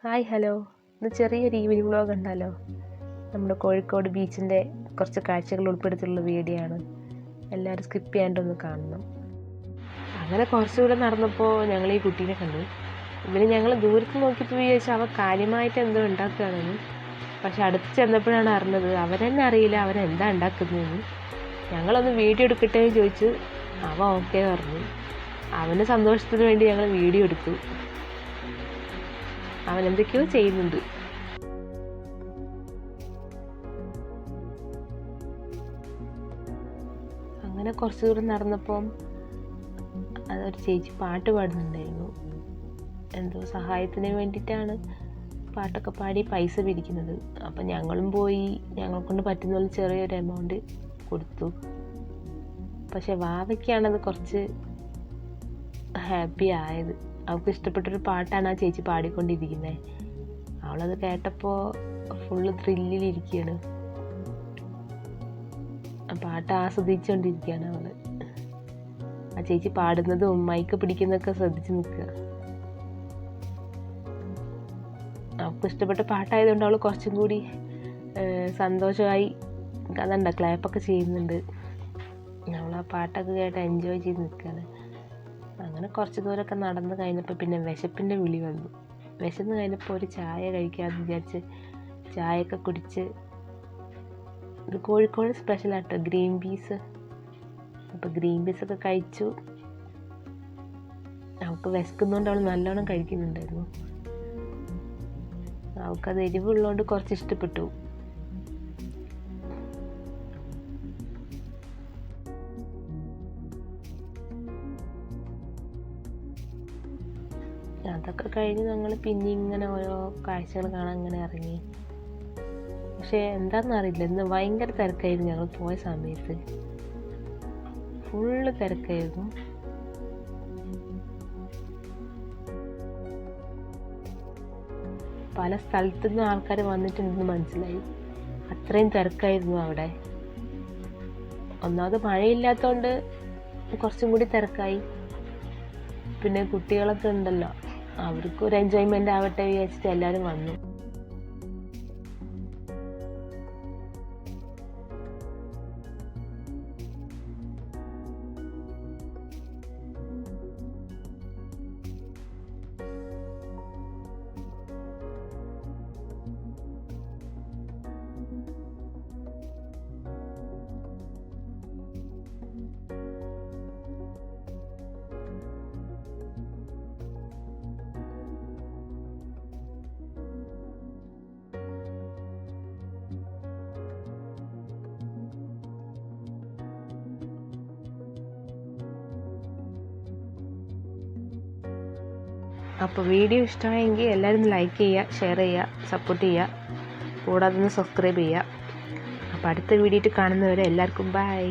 Hi hello, ഇത് ചെറിയൊരു evening vlog ഉണ്ടല്ലോ. നമ്മുടെ കോഴിക്കോട് ബീച്ചിൻ്റെ കുറച്ച് കാഴ്ചകൾ ഉൾപ്പെടുത്തിയുള്ള വീഡിയോ ആണ്. എല്ലാവരും സ്കിപ്പ് ചെയ്യാണ്ടൊന്ന് കാണണം. അങ്ങനെ കുറച്ച് ദൂരം നടന്നപ്പോൾ ഞങ്ങൾ ഈ കുട്ടീനെ കണ്ടു. ഞങ്ങൾ ദൂരത്ത് നോക്കിയപ്പോൾ വിചാരിച്ചാൽ അവൻ കാര്യമായിട്ട് എന്തോ ഉണ്ടാക്കുകയാണെന്ന്. പക്ഷെ അടുത്ത് ചെന്നപ്പോഴാണ് അറിഞ്ഞത് അവരെന്നെ അറിയില്ല അവരെന്താ ഉണ്ടാക്കുന്നതെന്ന്. ഞങ്ങളൊന്ന് വീഡിയോ എടുക്കട്ടെ എന്ന് ചോദിച്ചു. അവൻ ഓക്കെ പറഞ്ഞു. അവന് സന്തോഷത്തിന് വേണ്ടി ഞങ്ങൾ വീഡിയോ എടുത്തു. അവൻ എന്തൊക്കെയോ ചെയ്യുന്നുണ്ട്. അങ്ങനെ കുറച്ച് ദൂരം നടന്നപ്പം അതൊരു ചേച്ചി പാട്ട് പാടുന്നുണ്ടായിരുന്നു. എന്തോ സഹായത്തിന് വേണ്ടിയിട്ടാണ് പാട്ടൊക്കെ പാടി പൈസ പിരിക്കുന്നത്. അപ്പം ഞങ്ങളും പോയി ഞങ്ങളെ കൊണ്ട് പറ്റുന്ന പോലെ ചെറിയൊരു എമൗണ്ട് കൊടുത്തു. പക്ഷെ വാവയ്ക്കാണത് കുറച്ച് ഹാപ്പി ആയത്. അവൾക്ക് ഇഷ്ടപ്പെട്ടൊരു പാട്ടാണ് ആ ചേച്ചി പാടിക്കൊണ്ടിരിക്കുന്നത്. അവളത് കേട്ടപ്പോൾ ഫുള്ള് ത്രില്ലിലിരിക്കുകയാണ്. ആ പാട്ട് ആസ്വദിച്ചുകൊണ്ടിരിക്കുകയാണ് അവൾ. ആ ചേച്ചി പാടുന്നതും മൈക്ക് പിടിക്കുന്നതൊക്കെ ശ്രദ്ധിച്ച് നിൽക്കുക. അവൾക്ക് ഇഷ്ടപ്പെട്ട പാട്ടായതുകൊണ്ട് അവൾ കുറച്ചും കൂടി സന്തോഷമായി അതുണ്ട ക്ലാപ്പൊക്കെ ചെയ്യുന്നുണ്ട്. അവൾ ആ പാട്ടൊക്കെ കേട്ട് എൻജോയ് ചെയ്ത് നിൽക്കുകയാണ്. അങ്ങനെ കുറച്ച് ദൂരമൊക്കെ നടന്ന് കഴിഞ്ഞപ്പോൾ പിന്നെ വിശപ്പിൻ്റെ വിളി വന്നു. വിശന്ന് കഴിഞ്ഞപ്പോൾ ഒരു ചായ കഴിക്കാമെന്ന് വിചാരിച്ച് ചായയൊക്കെ കുടിച്ച്, ഇത് കോഴിക്കോട് സ്പെഷ്യലാട്ടോ ഗ്രീൻ പീസ്. അപ്പോൾ ഗ്രീൻ പീസൊക്കെ കഴിച്ചു. അവൾക്ക് വിശക്കുന്നതുകൊണ്ട് അവൾ നല്ലോണം കഴിക്കുന്നുണ്ടായിരുന്നു. അവൾക്കത് എരിവുള്ളതുകൊണ്ട് കുറച്ച് ഇഷ്ടപ്പെട്ടു. അതൊക്കെ കഴിഞ്ഞ് ഞങ്ങൾ പിന്നെ ഇങ്ങനെ ഓരോ കാഴ്ചകൾ കാണാൻ ഇങ്ങനെ ഇറങ്ങി. പക്ഷേ എന്താണെന്നറിയില്ല, ഇന്ന് ഭയങ്കര തിരക്കായിരുന്നു. ഞങ്ങൾ പോയ സമയത്ത് ഫുള്ള് തിരക്കായിരുന്നു. പല സ്ഥലത്തുനിന്നും ആൾക്കാർ വന്നിട്ടുണ്ടെന്ന് മനസ്സിലായി. അത്രയും തിരക്കായിരുന്നു അവിടെ. ഒന്നാമത് മഴയില്ലാത്തതുകൊണ്ട് കുറച്ചും കൂടി തിരക്കായി. പിന്നെ കുട്ടികളൊക്കെ ഉണ്ടല്ലോ, അവർക്ക് ഒരു എൻജോയ്മെൻ്റ് ആവട്ടെ വിചാരിച്ചിട്ട് എല്ലാവരും വന്നു. അപ്പോൾ വീഡിയോ ഇഷ്ടമായെങ്കിൽ എല്ലാവരും ലൈക്ക് ചെയ്യുക, ഷെയർ ചെയ്യുക, സപ്പോർട്ട് ചെയ്യുക, കൂടാതെ ഒന്ന് സബ്സ്ക്രൈബ് ചെയ്യുക. അപ്പോൾ അടുത്ത വീഡിയോ കാണുന്നവരെ എല്ലാവർക്കും ബൈ.